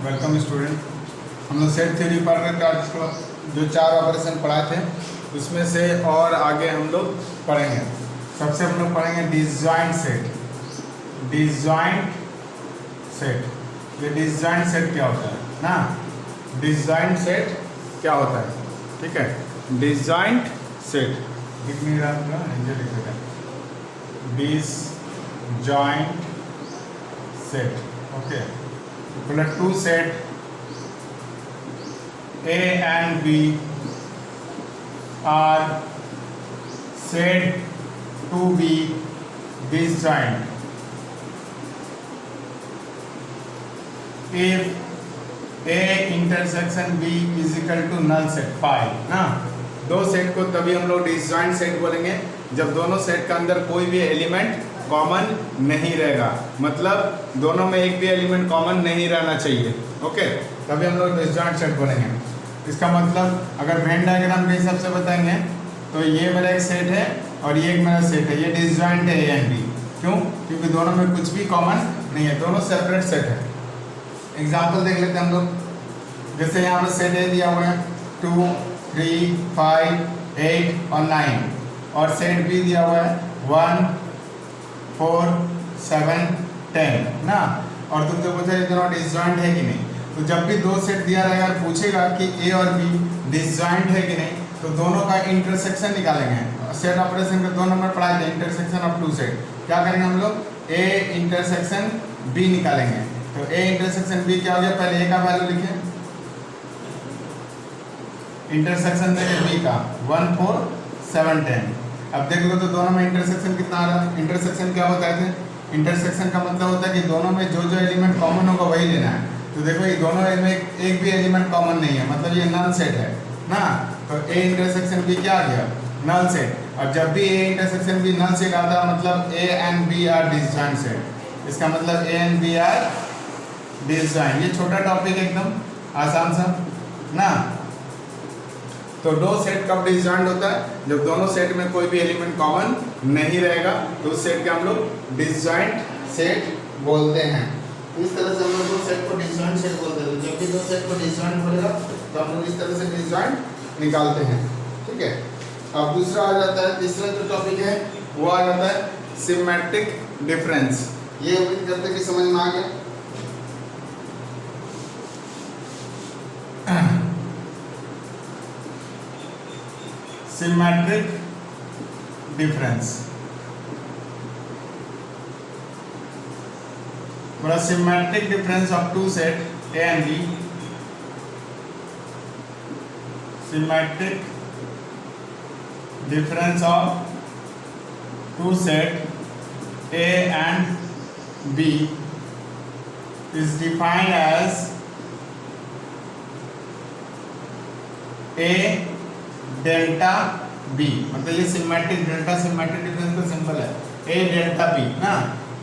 Welcome student. हम लोग set theory पढ़ रहे थे। आज को जो 4 ऑपरेशन पढ़ाए थे उसमें से और आगे हम लोग पढ़ेंगे। सबसे हम लोग पढ़ेंगे डिसजॉइंट सेट। डिसजॉइंट सेट, ये डिसजॉइंट सेट क्या होता है ना। डिसजॉइंट सेट क्या होता है, ठीक है। डिसजॉइंट सेट लिख नहीं रहा था, लिख देगा डिसजॉइंट सेट, ओके। मतलब two set A and B are said to be disjoint if A intersection B is equal to null set phi ना। दो सेट को तभी हम लोग डिसजॉइंट सेट बोलेंगे जब दोनों सेट का अंदर कोई भी एलिमेंट कॉमन नहीं रहेगा, मतलब दोनों में एक भी एलिमेंट कॉमन नहीं रहना चाहिए, ओके, तभी हम लोग डिसजॉइंट सेट बोलेंगे। इसका मतलब अगर वेन डायग्राम के हिसाब से बताएंगे तो ये मेरा एक सेट है और ये एक मेरा सेट है, ये डिसजॉइंट है A एंड B। क्यों? क्योंकि दोनों में कुछ भी कॉमन नहीं है, दोनों सेपरेट सेट है। एग्जाम्पल देख लेते हैं हम लोग। जैसे यहाँ पर सेट A दिया हुआ है 2, 3, 5, 8 और 9, और सेट B दिया हुआ है 1, 4, 7, 10 ना। और तुमसे पूछा ये दोनों डिसजॉइंट है कि नहीं, तो जब भी दो सेट दिया रहेगा और पूछेगा कि A और B डिसजॉइंट है कि नहीं, तो दोनों का इंटरसेक्शन निकालेंगे। सेट ऑपरेशन के 2 नंबर पढ़ाए थे, इंटरसेक्शन ऑफ टू सेट। क्या करेंगे हम लोग, A इंटरसेक्शन B निकालेंगे। तो A इंटरसेक्शन B क्या हो गया, पहले A का वैल्यू लिखिए, इंटरसेक्शन देंगे B का 1, 4, 7, 10। अब देख लो तो दोनों में इंटरसेक्शन कितना आ रहा है। इंटरसेक्शन क्या होता है, इंटरसेक्शन का मतलब होता है कि दोनों में जो जो एलिमेंट कॉमन होगा वही लेना है। तो देखो ये दोनों में एक भी एलिमेंट कॉमन नहीं है, मतलब ये नल सेट है ना। तो A इंटरसेक्शन B क्या आ गया, नल सेट। और जब भी A intersection B null set आता है मतलब A and B are disjoint set. इसका मतलब A and B are disjoint. ये छोटा टॉपिक एकदम आसान सा ना। तो दो सेट कब डिसजॉइंट होता है, जब दोनों सेट में कोई भी एलिमेंट कॉमन नहीं रहेगा, तो उस सेट को हम लोग डिसजॉइंट सेट बोलते हैं। इस तरह से हम लोग दो सेट को डिसजॉइंट सेट बोलते हैं। जब भी दो सेट को डिसजॉइंट बोलेगा तो हम लोग इस तरह से डिसजॉइंट निकालते हैं, ठीक है। अब दूसरा आ जाता है, तीसरा जो टॉपिक है वो आ जाता है सिमेट्रिक डिफरेंस। ये उम्मीद करते हैं कि समझ में आ गया। सिमेट्रिक डिफरेंस, बोला symmetric difference of two set A and B। Symmetric difference of two set A and B is defined as A delta B। मतलब ये सिमेट्रिक डेल्टा सिमेट्रिक डिफरेंस का सिंबल है A डेल्टा B ना।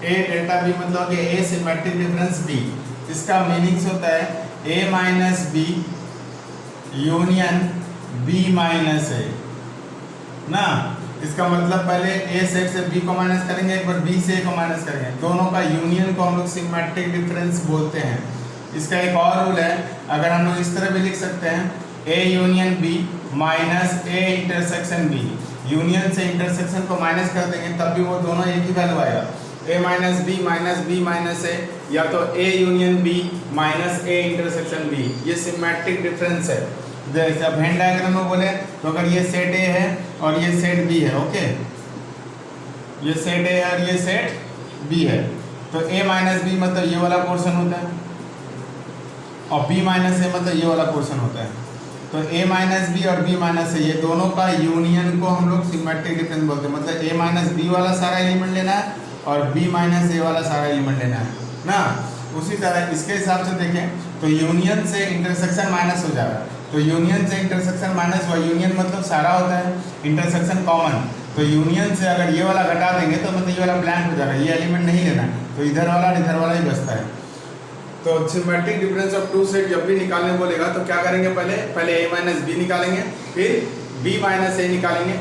A delta B मतलब कि A symmetric difference B। इसका meanings होता है A minus B union B minus A ना। इसका मतलब पहले A सेट से B को माइनस करेंगे, एक बार B से A को माइनस करेंगे, दोनों का यूनियन को हम लोग सिमेट्रिक डिफरेंस बोलते हैं। इसका एक और रूल है, अगर हम लोग इस तरह भी लिख सकते हैं A union B minus A intersection B। Union से इंटरसेक्शन को माइनस कर देंगे तब भी वो दोनों एक ही वैल्यू आएगा, A minus B minus A, या तो A union B minus A intersection B। ये सिमेट्रिक डिफरेंस है। जैसे अब वेन डायग्राम में बोले तो अगर ये सेट A है और ये सेट B है, ओके, ये सेट A है और ये सेट B है, तो A माइनस B मतलब ये वाला पोर्शन होता है और B माइनस A मतलब ये वाला पोर्शन होता है। तो A माइनस B और B माइनस A ये दोनों का यूनियन को हम लोग सिमेट्रिक डिफरेंस बोलते हैं। मतलब A माइनस B वाला सारा एलिमेंट लेना है और B माइनस A वाला सारा एलिमेंट लेना है ना। उसी तरह इसके हिसाब से देखें तो यूनियन से इंटरसेक्शन माइनस हो जाएगा। तो यूनियन से इंटरसेक्शन माइनस हुआ, यूनियन मतलब सारा होता है, इंटरसेक्शन कॉमन। तो यूनियन से अगर ये वाला घटा देंगे तो मतलब ये वाला ब्लैंक हो जाएगा, ये एलिमेंट नहीं लेना है, तो इधर वाला ही बचता है। तो symmetric difference of two set जब भी निकालने बोलेगा तो क्या करेंगे, पहले A माइनस B निकालेंगे, फिर B माइनस A निकालेंगे,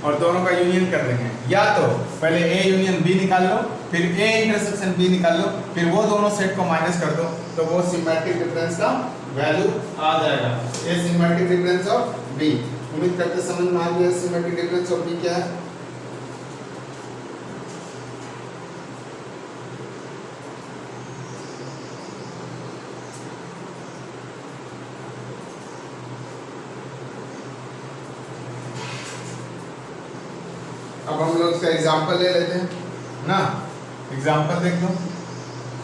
और दोनों का यूनियन कर देंगे। या तो पहले ए यूनियन बी निकाल लो, फिर ए इंटरसेक्शन बी निकाल लो, फिर वो दोनों सेट को माइनस कर दो, तो वो सिमेट्रिक डिफरेंस का वैल्यू आ जाएगा। ए सिमेट्रिक डिफरेंस ऑफ बी। उम्मीद करते समझ में आ गया सिमेट्रिक डिफरेंस ऑफ बी क्या है। अब हम लोग इसका एग्जांपल ले लेते हैं ना। एग्जांपल देख लो,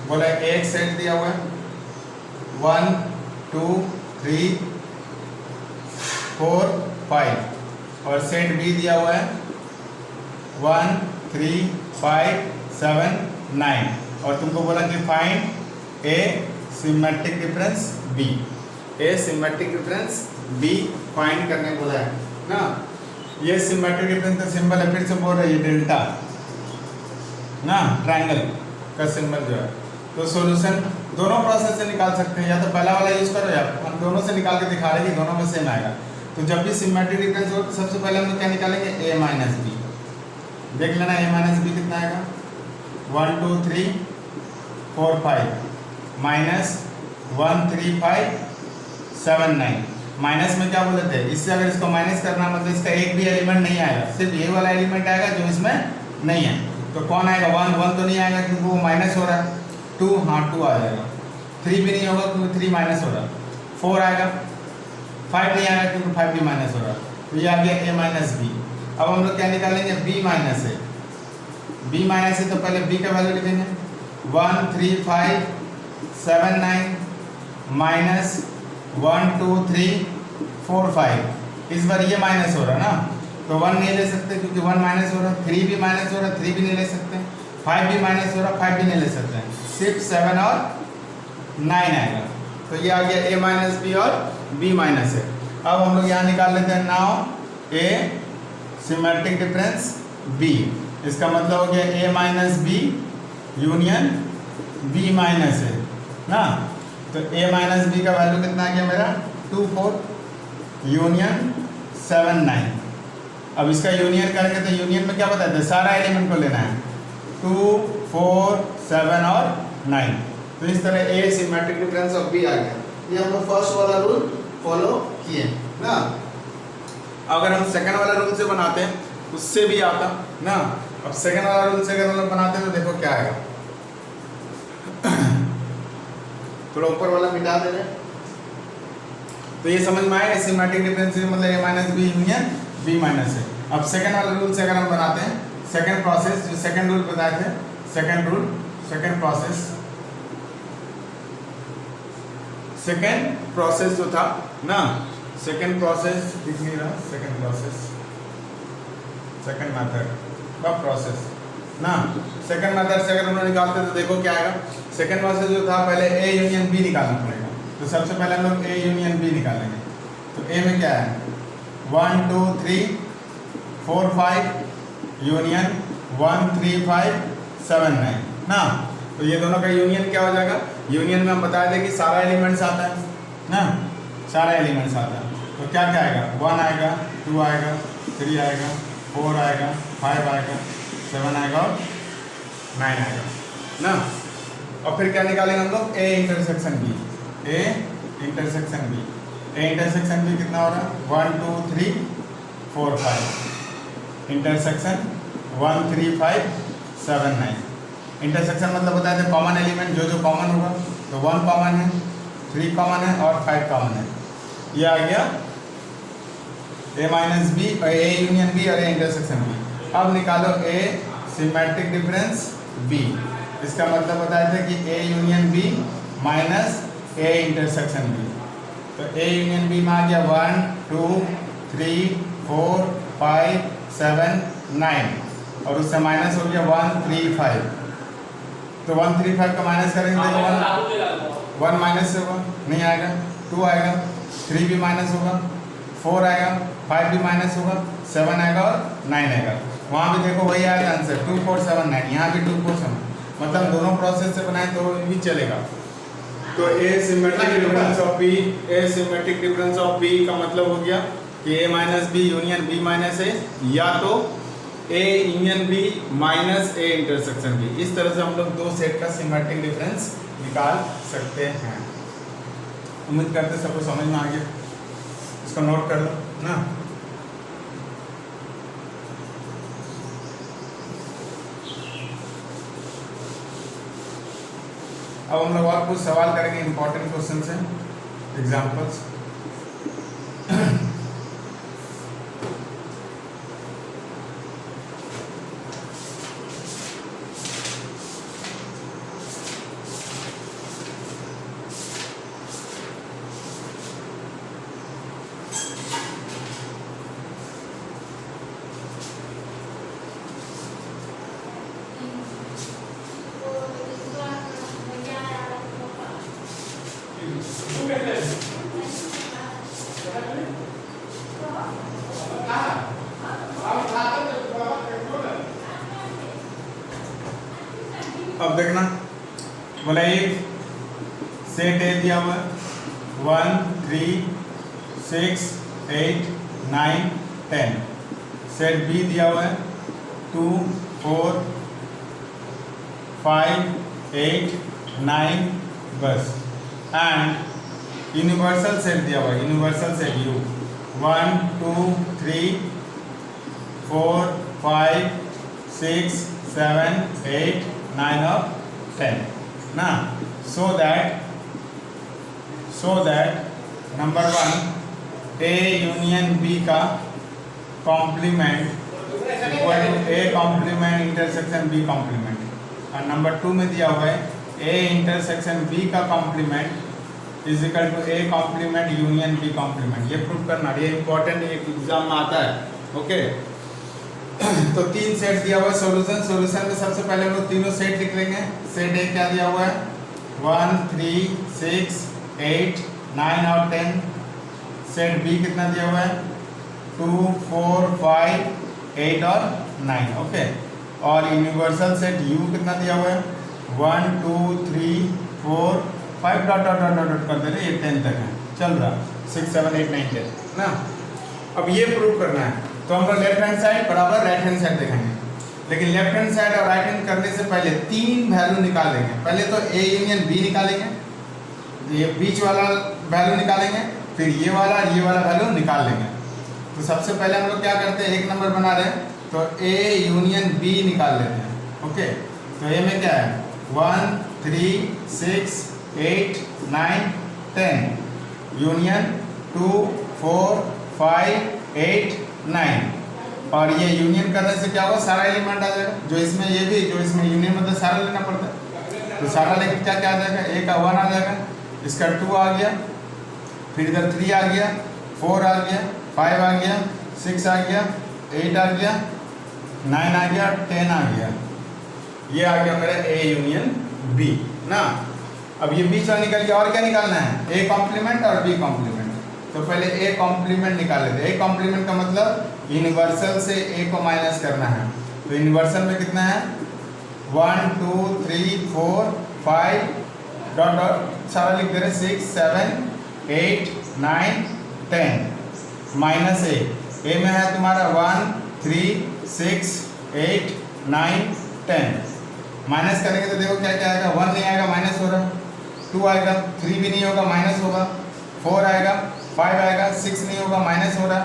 बोला एक सेट दिया हुआ है 1 2 3 4 5 और सेट बी दिया हुआ है 1 3 5 7 9 और तुमको बोला कि find A symmetric difference B. A symmetric difference B find करने बोला है ना। ये सिमेट्रिक डिफरेंस का सिंबल है, फिर से बोल रहे हैं डेल्टा ना, ट्रायंगल का सिंबल जो है। तो सॉल्यूशन दोनों प्रोसेस से निकाल सकते हैं, या तो पहला वाला यूज करो या हम दोनों से निकाल के दिखा रहे हैं कि दोनों में सेम आएगा। तो जब भी सिमेट्रिक डिफरेंस हो तो सबसे पहले हम लोग क्या निकालेंगे, ए माइनस बी। देख लेना ए माइनस बी कितना आएगा, 1 2 3 4 5 माइनस 1 3 5 7 9। माइनस में क्या बोले थे, इससे अगर इसको माइनस करना मतलब इसका एक भी एलिमेंट नहीं आएगा, सिर्फ ये वाला एलिमेंट आएगा जो इसमें नहीं है। तो कौन आएगा, 1 1 तो नहीं आएगा क्योंकि वो माइनस हो रहा है। 2 हाँ 2 आ जाएगा। 3 भी नहीं होगा क्योंकि 3 माइनस हो रहा है। 4 आएगा। 5 नहीं आएगा क्योंकि 5 भी माइनस हो रहा है। तो ये आ गया ए माइनस बी। अब हम लोग क्या निकालेंगे, बी माइनस ए। बी माइनस ए तो पहले बी का वैल्यू लिखेंगे 1 3 5 7 9 माइनस 1 2 3 4 5। इस बार ये माइनस हो रहा है ना, तो 1 नहीं ले सकते क्योंकि 1 माइनस हो रहा है। 3 भी माइनस हो रहा है, 3 भी नहीं ले सकते। 5 भी माइनस हो रहा है, 5 भी नहीं ले सकते। सिर्फ 7 और 9 आएगा। तो ये आ गया ए माइनस बी और बी माइनस ए। अब हम लोग यहाँ निकाल लेते हैं now A symmetric difference B. इसका मतलब हो गया A minus B union B minus A ना। तो ए माइनस बी का वैल्यू कितना आ गया मेरा, 2 4 यूनियन 7 9। अब इसका यूनियन करके तो यूनियन में क्या बताते हैं, सारा एलिमेंट को लेना है 2 4 7 और 9। तो इस तरह ए सिमेट्रिक डिफरेंस ऑफ बी आ गया। ये हम लोग फर्स्ट वाला रूल फॉलो किए ना। अगर हम सेकंड वाला रूल से बनाते हैं उससे भी आता ना। अब सेकंड वाला रूल से अगर हम लोग बनाते हैं तो देखो क्या आएगा। थोड़ा ऊपर वाला मिटा दे रहे। तो ये समझ में आया, सिमेट्रिक डिफरेंस मतलब A minus B union B minus A. अब सेकंड वाला रूल से अगर हम बनाते हैं, सेकंड प्रोसेस जो सेकंड रूल बताए थे, सेकंड रूल सेकंड प्रोसेस जो था ना, सेकंड प्रोसेस दिख नहीं रहा, सेकंड प्रोसेस सेकंड मेथड का प्रोसेस ना। सेकंड मेथड से अगर हम लोग निकालते तो देखो क्या आएगा। सेकंड प्रोसेस जो था, पहले ए यूनियन बी निकालना पड़ेगा। तो सबसे पहले हम लोग ए यूनियन बी निकालेंगे। तो ए में क्या है, 1 2 3 4 5 यूनियन 1 3 5 7 9 ना। तो ये दोनों का यूनियन क्या हो जाएगा, यूनियन में हम बता दें कि सारा एलिमेंट्स आता है ना, सारा एलिमेंट्स आता है। तो क्या क्या आएगा, 1 आएगा, 2 आएगा, 3 आएगा, 4 आएगा, 5 आएगा, 7 आएगा और 9 आएगा ना। और फिर क्या निकालेंगे हम लोग, A intersection B. A intersection B, A intersection B कितना हो रहा है, 1 2 3 4 5 इंटरसेक्शन 1 3 5 7 9। इंटरसेक्शन मतलब बताए थे कॉमन एलिमेंट, जो जो कॉमन होगा। तो 1 कॉमन है, 3 कॉमन है और 5 कॉमन है। ये आ गया A minus B, A union B और ए इंटरसेक्शन बी। अब निकालो ए सिमेट्रिक डिफरेंस बी। इसका मतलब बताए थे कि A union B minus A intersection B. तो ए यूनियन बी में आ गया 1 2 3 4 5 7 9 और उससे माइनस हो गया 1 3 5। तो 1 3 5 का माइनस करेंगे तो 1 माइनस से होगा, नहीं आएगा। 2 आएगा, 3 भी माइनस होगा, 4 आएगा, 5 भी माइनस होगा, 7 आएगा और 9 आएगा। वहाँ भी देखो वही आएगा आंसर 2 4 7 9। यहाँ भी 2 4 7, मतलब दोनों प्रोसेस से बनाए तो भी चलेगा। तो A symmetric difference of B, A symmetric difference of B का मतलब हो गया कि A minus B union B minus A, या तो A union B minus A intersection B. इस तरह से हम लोग दो सेट का सिमेट्रिक डिफरेंस निकाल सकते हैं। उम्मीद करते सबको समझ में आ गया, इसको नोट कर लो ना। अब हम लोग और कुछ सवाल करेंगे, इंपॉर्टेंट क्वेश्चन हैं, एग्जाम्पल्स। अब देखना, बोला एक सेट ए दिया हुआ 1 3 6 8 9 10। सेट बी दिया हुआ है 2 4 5 8 9 बस। एंड यूनिवर्सल सेट दिया हुआ है, यूनिवर्सल सेट यू 1 2 3 4 5 6 7 8 9 और 10 ना। So that number 1 A union B का complement equal to A complement intersection B complement. और नंबर 2 में दिया हुआ है ए इंटरसेक्शन बी का complement is equal to A complement union B complement. ये प्रूव करना, ये इंपॉर्टेंट एग्जाम में आता है। ओके तो 3 सेट दिया हुआ है। सॉल्यूशन में सबसे पहले हम लोग तीनों सेट लिख लेंगे। सेट ए क्या दिया हुआ है 1 3 6 8 9 और 10। सेट बी कितना दिया हुआ है 2 4 5 8 और 9। ओके और यूनिवर्सल सेट यू कितना दिया हुआ है 1 2 3 4 5 डॉट डॉट डॉट डॉट कर दे रहे, ये 10 तक है चल रहा, 6 7 8 9 10 ना। अब ये प्रूव करना है तो हम लोग लेफ्ट हैंड साइड बराबर राइट हैंड साइड देखेंगे, लेकिन लेफ्ट हैंड साइड और राइट हैंड करने से पहले 3 वैल्यू निकाल लेंगे। पहले तो ए यूनियन बी निकालेंगे, ये बीच वाला वैल्यू निकालेंगे, फिर ये वाला वैल्यू निकाल लेंगे। तो सबसे पहले हम लोग क्या करते हैं, एक नंबर बना रहे हैं तो ए यूनियन बी निकाल लेते हैं। ओके तो ए में क्या है 1 3 6 8 9 10 यूनियन 2 4 5 8 9। और ये यूनियन करने से क्या होगा सारा एलिमेंट आ जाएगा, जो इसमें ये भी जो इसमें यूनियन मतलब सारा लेना पड़ता है। तो सारा लेके क्या क्या आ जाएगा, ए का 1 आ जाएगा, इसका 2 आ गया, फिर इधर 3 आ गया, 4 आ गया, 5 आ गया, 6 आ गया, 8 आ गया, 9 आ गया, 10 आ गया। ये आ गया मेरा ए यूनियन बी ना। अब ये बीच वाला निकल गया, और क्या निकालना है ए कॉम्प्लीमेंट और बी कॉम्प्लीमेंट। तो पहले ए कॉम्प्लीमेंट निकाल लेते हैं। ए कॉम्प्लीमेंट का मतलब यूनिवर्सल से ए को माइनस करना है। तो यूनिवर्सल में कितना है 1 2 3 4 5 डॉट डॉट सारा लिख दे रहे 6 7 8 9 10 माइनस ए में है तुम्हारा 1 3 6 8 9 10। माइनस करेंगे तो देखो क्या क्या आएगा, 1 नहीं आएगा माइनस हो रहा, 2 आएगा, 3 भी नहीं होगा माइनस होगा, 4 आएगा, 5 आएगा, 6 नहीं होगा माइनस हो रहा,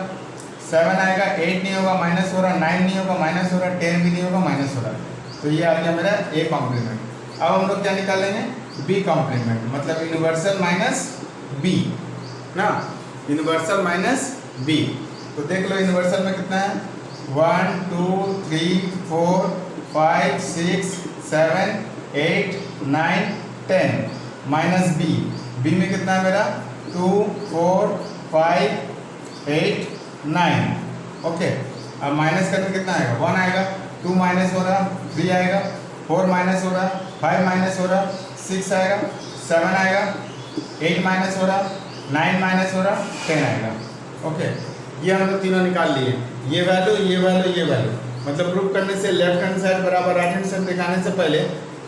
7 आएगा, 8 नहीं होगा माइनस हो रहा, 9 नहीं होगा माइनस हो रहा, 10 भी नहीं होगा माइनस हो रहा। तो ये आ गया मेरा ए कॉम्प्लीमेंट। अब हम लोग क्या निकालेंगे बी कॉम्प्लीमेंट, मतलब यूनिवर्सल माइनस बी ना, यूनिवर्सल माइनस बी। तो देख लो यूनिवर्सल में कितना है 1 2 3 4 5 6 7 8 9 10 माइनस बी में कितना है मेरा 2 4 5 8 9। ओके अब माइनस करके कितना आएगा 1 आएगा, 2 माइनस हो रहा, 3 आएगा, 4 माइनस हो रहा, 5 माइनस हो रहा, 6 आएगा, 7 आएगा, 8 माइनस हो रहा, 9 माइनस हो रहा, 10 आएगा। ओके ये हम लोग तीनों निकाल लिए, ये वैल्यू ये वैल्यू ये वैल्यू। मतलब प्रूफ करने से लेफ्ट हैंड साइड बराबर राइट हैंड साइड दिखाने से पहले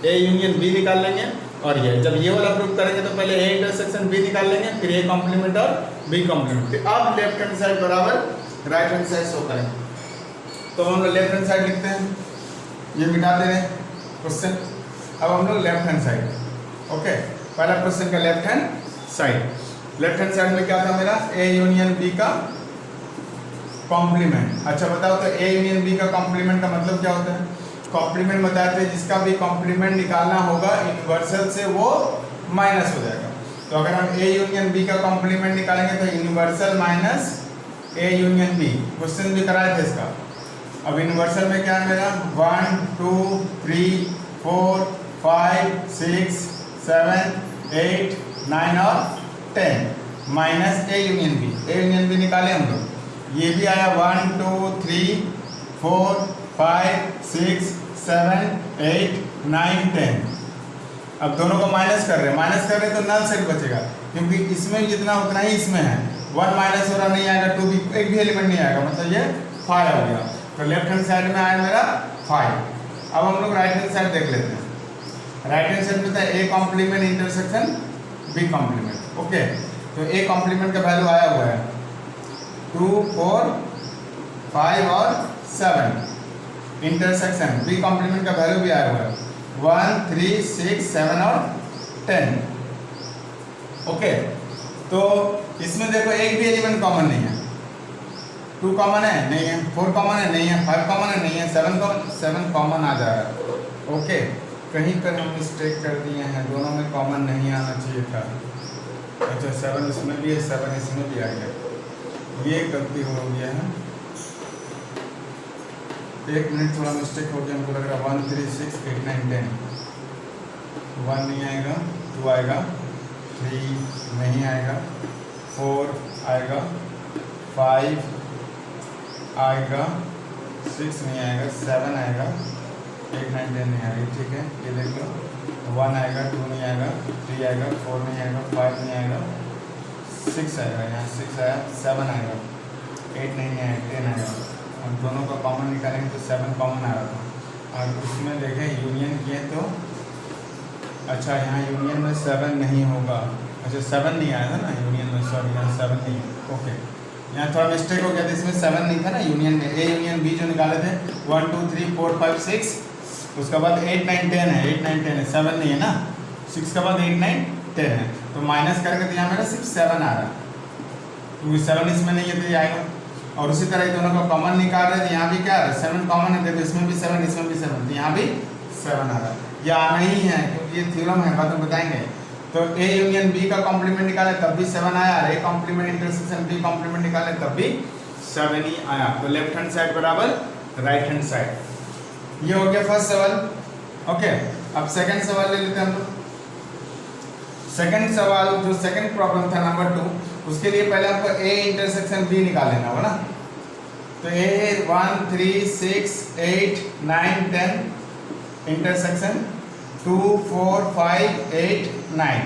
ए यूनियन बी निकाल लेंगे और ये। जब ये वाला प्रूव करेंगे तो पहले ए इंटरसेक्शन बी निकाल लेंगे, फिर ए कॉम्प्लीमेंट और बी कॉम्प्लीमेंट। अब लेफ्ट हैंड साइड बराबर राइट हैंड साइड शो करेंगे। तो हम लोग लेफ्ट हैंड साइड लिखते हैं, ये मिटा दे रहे हैं क्वेश्चन। अब हम लोग लेफ्ट हैंड साइड, ओके, पहला क्वेश्चन का left hand side. Left hand side में क्या था मेरा, ए यूनियन बी का कॉम्प्लीमेंट। अच्छा बताओ तो ए यूनियन बी का कॉम्प्लीमेंट का मतलब क्या होता है? कॉम्प्लीमेंट बताते हैं जिसका भी कॉम्प्लीमेंट निकालना होगा यूनिवर्सल से वो माइनस हो जाएगा। तो अगर हम ए यूनियन बी का कॉम्प्लीमेंट निकालेंगे तो universal minus A union B, question भी कराए थे इसका। अब यूनिवर्सल में क्या है मेरा, 1 2 3 4 5 6 7 8 9 और 10 minus A union B. A union B निकाले हम लोग, ये भी आया 1 2 3 4 5 6 7 8 9 10। अब दोनों को माइनस कर रहे हैं, माइनस कर रहे हैं तो नल सेट बचेगा, क्योंकि इसमें जितना उतना ही इसमें है। 1 माइनस हो रहा नहीं आएगा, 2 भी एक भी एलिमेंट नहीं आएगा, मतलब ये 5 हो गया। तो लेफ्ट हैंड साइड में आया मेरा 5। अब हम लोग राइट हैंड साइड देख लेते हैं। राइट हैंड साइड में था A complement intersection B complement, okay. तो ए कॉम्प्लीमेंट का वैल्यू आया हुआ है 2 4 5 और 7। इंटरसेक्शन बी कॉम्प्लीमेंट का वैल्यू भी आया हुआ है 1 3 6 7 और 10, ओके। तो इसमें देखो एक भी एलिमेंट कॉमन नहीं है। 2 कॉमन है नहीं है, 4 कॉमन है नहीं है, 5 कॉमन है नहीं है, 7 कॉमन आ जा रहा है, ओके। कहीं पर हम मिस्टेक कर दिए हैं, दोनों में कॉमन नहीं आना चाहिए था। अच्छा 7 इसमें भी है, 7 इसमें भी आ गया, ये गलती हो गया है। एक मिनट, थोड़ा मिस्टेक हो गया, हमको लग रहा है 1 3 6 8 9 10। 1 नहीं आएगा, 2 आएगा, 3 नहीं आएगा, 4 आएगा, 5 आएगा, 6 नहीं आएगा, 7 आएगा, 8 9 10 नहीं आएगा, ठीक है। ये देख लो, 1 आएगा, 2 नहीं आएगा, 3 आएगा, 4 नहीं आएगा, 5 नहीं आएगा, 6 आएगा, यहाँ 6 आया, 7 आएगा, 8 नहीं आएगा, 10 आएगा। हम दोनों का कॉमन निकालेंगे तो 7 कॉमन आ रहा था। और उसमें देखें यूनियन किए तो, अच्छा यहाँ यूनियन में 7 नहीं होगा, अच्छा 7 नहीं आया था ना यूनियन में, सॉरी यहाँ 7 नहीं है, ओके। यहाँ थोड़ा मिस्टेक हो गया था, इसमें 7 नहीं था ना यूनियन में। ए यूनियन बी जो निकाले थे 1 2 3 4 5 6, उसके बाद 8 9 10 है, 8 9 10 है, 7 नहीं है ना, 6 के बाद 8 9 10 है, तो माइनस करके तो यहाँ मेरा सिर्फ 7 आ रहा है, क्योंकि 7 इसमें नहीं है तो ये आएगा। और उसी तरह दोनों को कॉमन निकाल रहे थे, यहाँ भी क्या आ रहा है 7 कॉमन है, देखो इसमें भी 7 इसमें भी 7, तो यहाँ भी 7 आ रहा है। ये आना ही है क्योंकि ये थ्योरम है, बाद में बताएंगे। तो ए यूनियन बी का कॉम्प्लीमेंट निकाले तब भी 7 आया, और A complement intersection B complement निकाले तब भी 7 ही आया। तो लेफ्ट हैंड साइड बराबर राइट हैंड साइड। ये हो गया फर्स्ट सवाल, ओके। अब सेकंड सवाल ले लेते हैं हम लोग। सेकंड सवाल जो सेकंड प्रॉब्लम था नंबर 2, उसके लिए पहले आपको ए इंटरसेक्शन बी निकाल लेना होगा ना। तो ए 1 3 6 8 9 10 इंटरसेक्शन 2 4 5 8 9।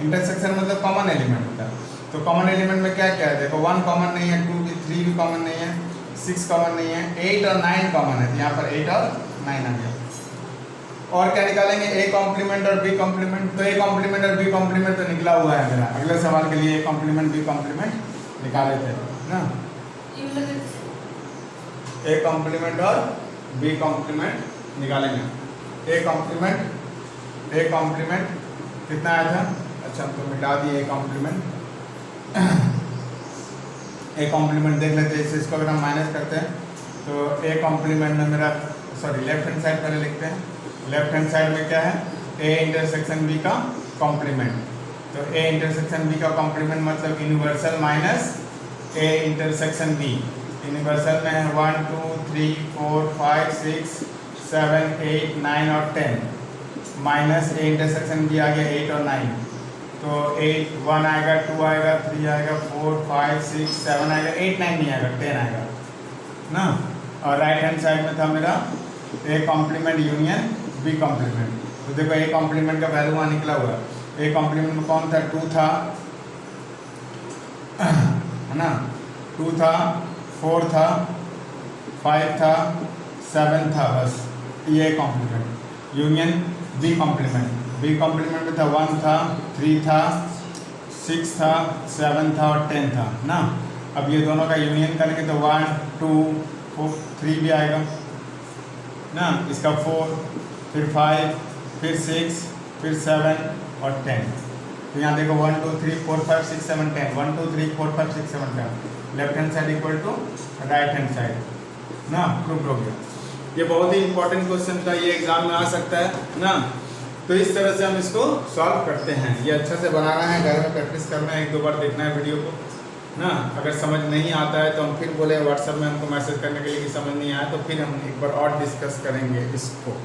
इंटरसेक्शन मतलब कॉमन एलिमेंट होता है। तो कॉमन एलिमेंट में क्या क्या है, देखो 1 कॉमन नहीं है, 2 भी 3 भी कॉमन नहीं है, 6 कॉमन नहीं है, 8 और 9 कॉमन है, तो यहाँ पर 8 और 9 आ गया। और क्या निकालेंगे, ए कॉम्प्लीमेंट और बी कॉम्प्लीमेंट। तो ए कॉम्प्लीमेंट और बी कॉम्प्लीमेंट तो निकला हुआ है मेरा, अगले सवाल के लिए ए कॉम्प्लीमेंट बी कॉम्प्लीमेंट निकाले थे ना। ए कॉम्प्लीमेंट और बी कॉम्प्लीमेंट निकालेंगे। ए कॉम्प्लीमेंट कितना आया था, अच्छा हम तो मिटा दिए ए कॉम्प्लीमेंट। ए कॉम्प्लीमेंट देख लेते हैं, इसको अगर हम माइनस करते हैं तो ए कॉम्प्लीमेंट में मेरा, सॉरी लेफ्ट हैंड साइड पहले लिखते हैं। लेफ्ट हैंड साइड में क्या है, ए इंटरसेक्शन बी का कॉम्प्लीमेंट। तो ए इंटरसेक्शन बी का कॉम्प्लीमेंट मतलब universal minus A intersection B. Universal में है 1 2 3 4 5 6 7 8 9 और 10 माइनस ए इंटरसेक्शन बी आ गया 8 और 9। तो 8 1 आएगा, 2 आएगा, 3 आएगा, 4 5 6 7 आएगा, 8 9 नहीं आएगा, 10 आएगा ना। और राइट हैंड साइड में था मेरा A complement union B complement. तो देखो ए कॉम्प्लीमेंट का वैल्यू वहाँ निकला हुआ है। ए कॉम्प्लीमेंट में कौन था, 2 था, है ना, 2 था, 4 था, 5 था, 7 था, बस ये complement union B complement. B complement में था 1 था, 3 था, 6 था, 7 था और 10 था ना। अब ये दोनों का यूनियन करेंगे तो 1 2 4 3 भी आएगा ना, इसका 4, फिर 5, फिर 6, फिर 7 और 10। तो यहाँ देखो 1 2 3 4 5 6 7 10, 1 2 3 4 5 6 7 10, left hand side equal to right hand side ना, प्रूव हो गया। ये बहुत ही इंपॉर्टेंट क्वेश्चन था, ये एग्जाम में आ सकता है ना। तो इस तरह से हम इसको सॉल्व करते हैं। ये अच्छा से बनाना है, घर में प्रैक्टिस करना है, 1-2 बार देखना है वीडियो को ना। अगर समझ नहीं आता है तो हम फिर बोले व्हाट्सएप में हमको मैसेज करने के लिए कि समझ नहीं आया, तो फिर हम एक बार और डिस्कस करेंगे इसको।